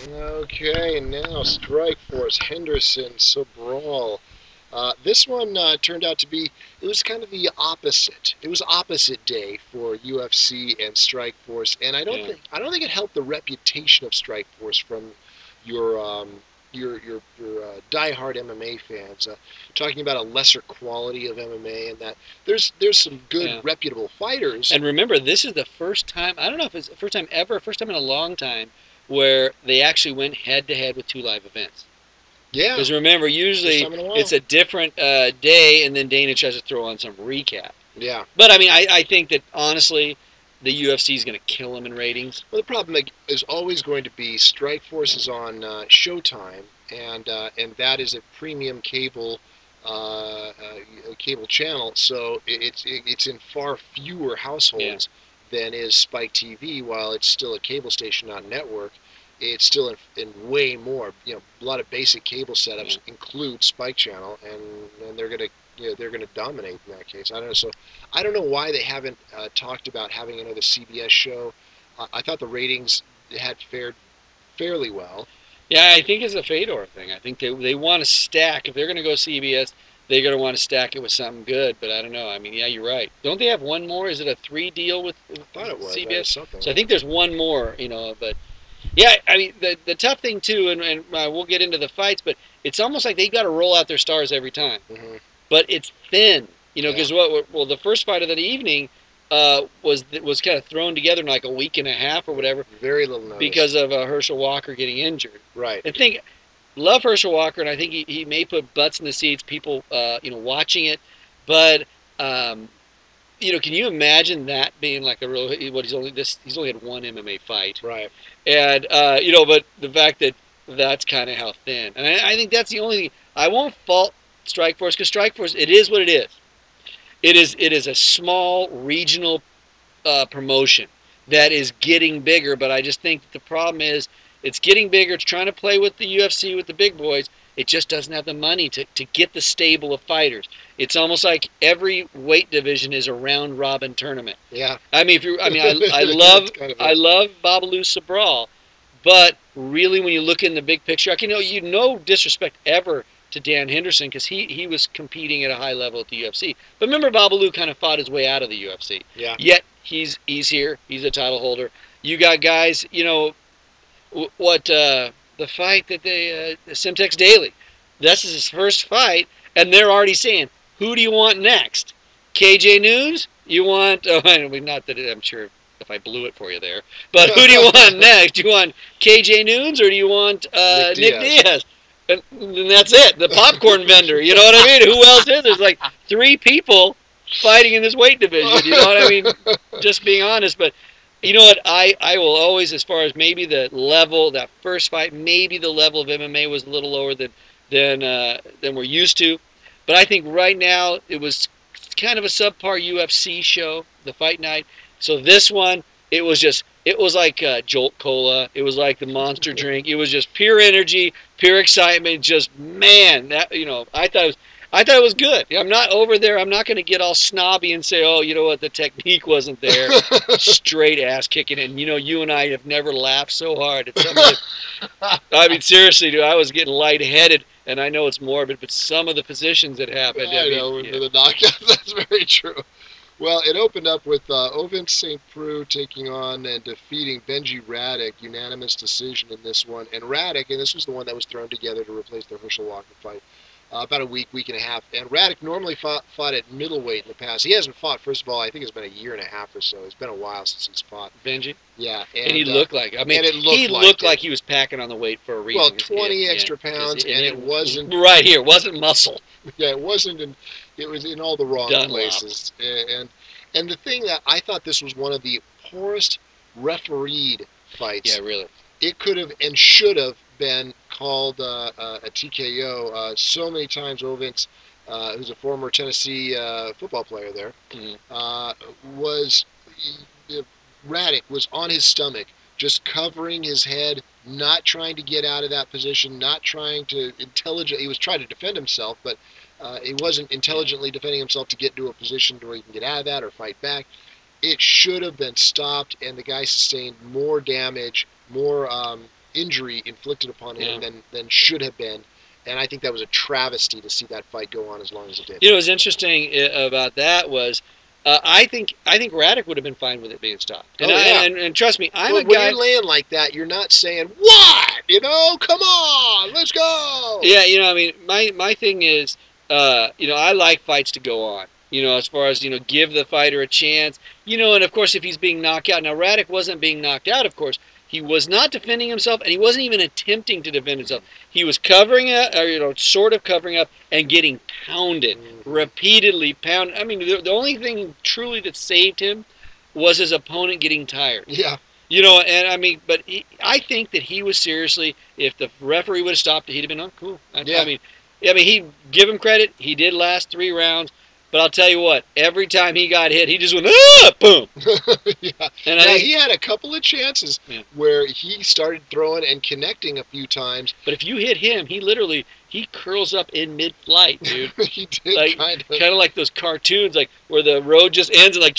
Okay, now Strikeforce, Henderson, Sobral. This one turned out to be, it was kind of the opposite. It was opposite day for UFC and Strikeforce, and Yeah, I don't think it helped the reputation of Strikeforce from your diehard MMA fans, talking about a lesser quality of MMA, and that there's some good yeah. reputable fighters. And remember, this is the first time, I don't know if it's the first time ever, first time in a long time, where they actually went head to head with two live events. Yeah, Because remember, first usually time in a while. it's a different day, and then Dana tries to throw on some recap. Yeah. But I mean, I think that honestly, the UFC is going to kill them in ratings. Well, the problem is always going to be Strikeforce is on Showtime, and that is a premium cable channel, so it's in far fewer Yeah, households than is Spike TV. While it's still a cable station, not a network, it's still in way more. A lot of basic cable yeah. setups include Spike Channel, and they're gonna dominate in that case. I don't know. So I don't know why they haven't talked about having another CBS show. I thought the ratings had fared fairly well. Yeah, I think it's a Fedor thing. I think they want to stack. If they're going to go CBS, they're going to want to stack it with something good. But I don't know. I mean, yeah, you're right. Don't they have one more? Is it a three deal with I thought it was. That CBS? was something. So I think there's one more. But yeah, I mean, the tough thing too, and we'll get into the fights, but it's almost like they got to roll out their stars every time. Hmm. But it's thin, Yeah. because well, the first fight of the evening was kind of thrown together in like a week and a half or whatever Very little notice. because of Herschel Walker getting injured. Right. And think, love Herschel Walker, and I think he may put butts in the seats, people watching it, but um, can you imagine that being like a real what he's only had one MMA fight, Right. and but the fact that that's kind of how thin, and I think that's the only thing I won't fault Strikeforce because Strikeforce it is what it is. It is a small regional promotion that is getting bigger. But I just think that the problem is it's getting bigger. It's trying to play with the UFC with the big boys. It just doesn't have the money to get the stable of fighters. It's almost like every weight division is a round robin tournament. Yeah. I mean, if you, I mean, It kind of I is. love Babalu Sabral, but really, when you look in the big picture, I can no disrespect ever to Dan Henderson because he was competing at a high level at the UFC. But remember, Babalu kind of fought his way out of the UFC. Yeah. Yet he's here. He's a title holder. You got guys, what the fight that they Simtex Daily. This is his first fight, and they're already saying, "Who do you want next? KJ News? You want? Oh, not that I'm sure if I blew it for you there, but who do you want next? Do you want KJ News or do you want Nick Nick Diaz. Diaz?" And that's it. The popcorn vendor. You know what I mean? Who else is? There's like three people fighting in this weight division. You know what I mean? Just being honest, but you know what? I will always, as far as maybe the level that first fight, maybe the level of MMA was a little lower than we're used to, but I think right now it was kind of a subpar UFC show, the fight night. So this one, it was like Jolt Cola. It was like the Monster drink. It was just pure energy, pure excitement. Just man, that I thought it was good. I'm not over there. I'm not going to get all snobby and say, oh, you know what, the technique wasn't there. Straight ass kicking, and you and I have never laughed so hard at some of the. I mean, seriously, dude, I was getting lightheaded, and I know it's morbid, but some of the positions that happened. I I mean, know yeah, for the knockout. That's very true. Well, it opened up with Ovin St. Preux taking on and defeating Benji Radach, unanimous decision in this one. And Radach, and this was the one that was thrown together to replace the Herschel Walker fight, about a week and a half. And Radach normally fought at middleweight in the past. He hasn't fought, first of all, I think it's been a year and a half or so. It's been a while since he's fought. Benji, Yeah, and he looked like. I mean, and it he like looked like he was packing on the weight for a well, reason. 20 Yeah, extra because pounds, and it wasn't. right here. Wasn't muscle. Yeah, it wasn't in. It was in all the wrong Dunlop. places. And the thing that I thought this was one of the poorest refereed Yeah, fights. really. It could have and should have been called a TKO. So many times, Ovens, who's a former Tennessee football player there, Mm. uh, was Radach was on his stomach, just covering his head, not trying to get out of that position, not trying to intelligent. He was trying to defend himself, but he wasn't Yeah. intelligently defending himself to get into a position where he can get out of that or fight back. It should have been stopped, and the guy sustained more damage, more. injury inflicted upon him Yeah. than should have been. And I think that was a travesty to see that fight go on as long as it did. You know, what's interesting about that was, I think Radach would have been fine with it being stopped. And Oh, yeah. and trust me, I'm Well, a when guy. you're laying like that, you're not saying, what? You know, come on, let's go. Yeah, you know, I mean, my thing is, you know, I like fights to go on. You know, as far as, you know, give the fighter a chance. You know, and of course, if he's being knocked out. Now, Radach wasn't being knocked out, of course. He was not defending himself, and he wasn't even attempting to defend himself. He was covering up, or, you know, sort of covering up and getting pounded, repeatedly pounded. I mean, the only thing truly that saved him was his opponent getting tired. Yeah. You know, and I mean, but I think that he was seriously. If the referee would have stopped it, he'd have been, oh, cool. Yeah. I mean, he give him credit. He did last 3 rounds, but I'll tell you what. Every time he got hit, he just went, ah, boom. Yeah. And Now, he had a couple of chances Yeah. where he started throwing and connecting a few times. But if you hit him, he curls up in mid-flight, dude. He did Like kind kind of like those cartoons, like where the road just ends and like.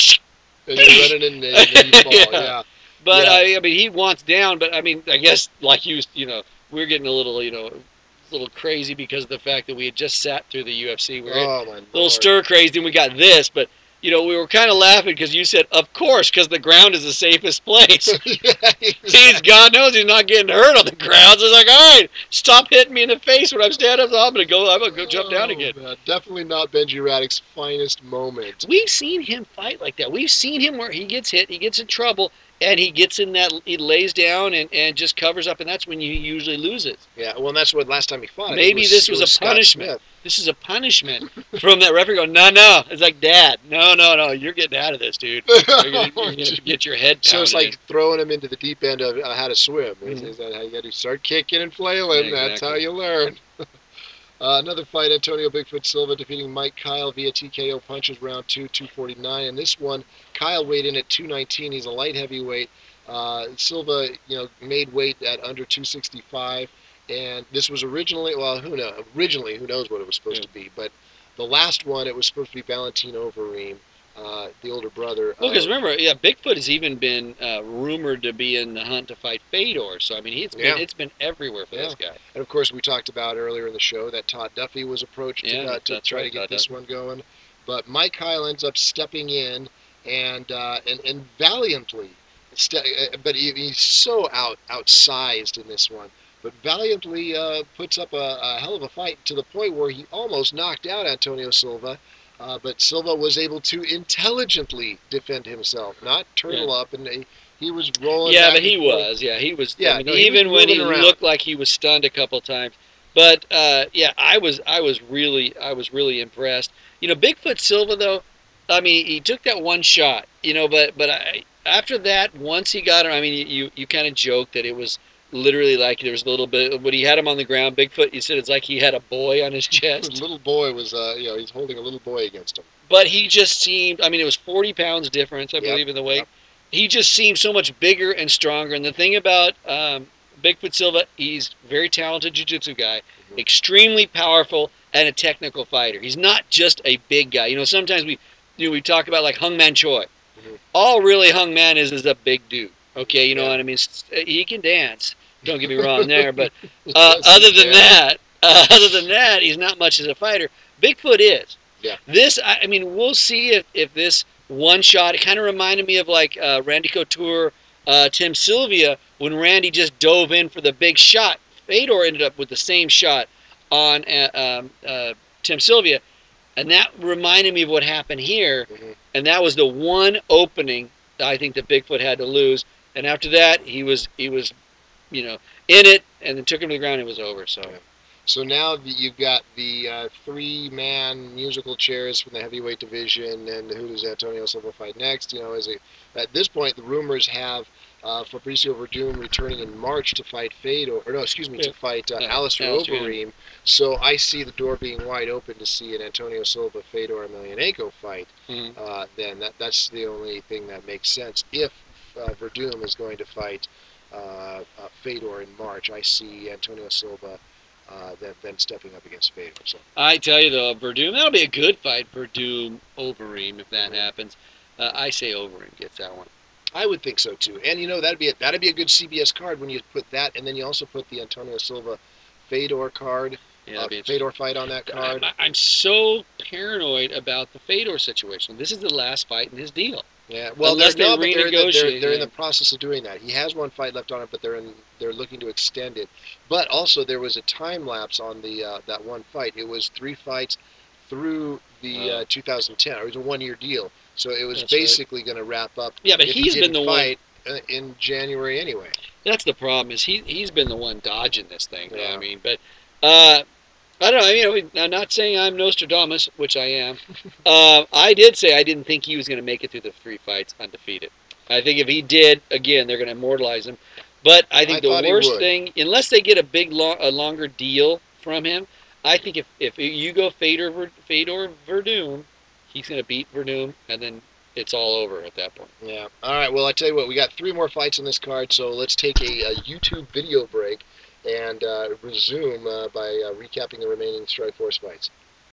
and you're running and then you fall. Yeah. Yeah. But Yeah. I mean, he wants down. But I mean, I guess like you know, we're getting a little, you know, a little crazy because of the fact that we had just sat through the UFC. We were Oh, my a little Lord. stir crazy, and we got this. But you know, we were kind of laughing because you said, "Of course," because the ground is the safest place. Yeah, He's God knows he's not getting hurt on the ground. So it's like, all right, stop hitting me in the face when I'm standing up. I'm gonna go jump down again. Man, definitely not Benji Radach's finest moment. We've seen him fight like that. We've seen him where he gets hit, he gets in trouble, and he gets in that, he lays down and just covers up, and that's when he usually loses. Yeah, well, and that's what last time he fought. Maybe this was a Scott punishment. Smith. This is a punishment from that referee going, no. It's like, Dad, no, you're getting out of this, dude. You're gonna get your head pounded. So it's like in. throwing him into the deep end of how to swim. Mhm. Is that how you got to start kicking and flailing? Yeah, That's how exactly. you learn. Another fight, Antonio Bigfoot Silva defeating Mike Kyle via TKO punches, round 2, 249. And this one, Kyle weighed in at 219. He's a light heavyweight. Silva, you know, made weight at under 265. And this was originally, well, who knows what it was supposed to be. But the last one, it was supposed to be Valentino Overeem, the older brother. Well, because remember, Bigfoot has even been rumored to be in the hunt to fight Fedor. So I mean, it's been everywhere for this guy. And of course, we talked about earlier in the show that Todd Duffy was approached to try to get this one going. But Mike Kyle ends up stepping in and valiantly, but he's so outsized in this one. But valiantly puts up a hell of a fight to the point where he almost knocked out Antonio Silva. But Silva was able to intelligently defend himself, not turtle up, and he was rolling. Yeah, but he was. Yeah, he was. Yeah, I mean, no, he even was when he moving around. looked like he was stunned a couple times. But yeah, I was really impressed. You know, Bigfoot Silva though. I mean, he took that one shot. You know, but after that, once he got him, I mean, you kind of joked that it was literally like there was a little bit when he had him on the ground. Bigfoot, you said it's like he had a boy on his chest. The little boy was, he's holding a little boy against him. But he just seemed, I mean, it was 40 pounds difference, I believe, in the weight. Yep. He just seemed so much bigger and stronger. And the thing about Bigfoot Silva, he's a very talented jiu-jitsu guy, extremely powerful, and a technical fighter. He's not just a big guy. You know, sometimes we talk about like Hung Man Choi. All really Hung Man is a big dude. Okay, you know what I mean? He can dance. Don't get me wrong there, but other than that, he's not much as a fighter. Bigfoot is. Yeah. This, I mean, we'll see if this one shot. It kind of reminded me of like Randy Couture, Tim Sylvia, when Randy just dove in for the big shot. Fedor ended up with the same shot on Tim Sylvia, and that reminded me of what happened here. And that was the one opening I think that Bigfoot had to lose. And after that, he was, you know, in it, and then took him to the ground. And it was over. So now you've got the 3-man musical chairs from the heavyweight division, and who does Antonio Silva fight next? You know, at this point the rumors have Fabricio Verdum returning in March to fight to fight Alistair Overeem. So I see the door being wide open to see an Antonio Silva Fedor Emelianenko fight. Then that's the only thing that makes sense. If Verdum is going to fight Fedor in March, I see Antonio Silva then stepping up against Fedor. So I tell you though, Verdum, that'll be a good fight. Verdum Overeem, if that happens. I say Overeem gets that one. I would think so too. And that'd be a good CBS card when you put that, and then you also put the Antonio Silva Fedor card, Yeah, that'd be Fedor interesting. fight on that card. I'm so paranoid about the Fedor situation. This is the last fight in his deal. Yeah, well, Unless they but renegotiate. they're in the process of doing that. He has one fight left on it, but they're looking to extend it. But also there was a time lapse on the that one fight. It was 3 fights through the 2010. It was a 1 year deal, so it was That's right. basically going to wrap up. Yeah, but if he's he been didn't the fight one. in January anyway. That's the problem. Is he's been the one dodging this thing. Yeah. I mean, but uh, I don't know. I'm not saying I'm Nostradamus, which I am. I did say I didn't think he was going to make it through the 3 fights undefeated. I think if he did, again, they're going to immortalize him. But I think the thought he worst would. thing, unless they get a longer deal from him, I think if you go Fedor Verdum, he's going to beat Verdum, and then it's all over at that point. Yeah. All right. Well, I tell you what, we got 3 more fights on this card, so let's take a YouTube video break and resume by recapping the remaining Strikeforce fights.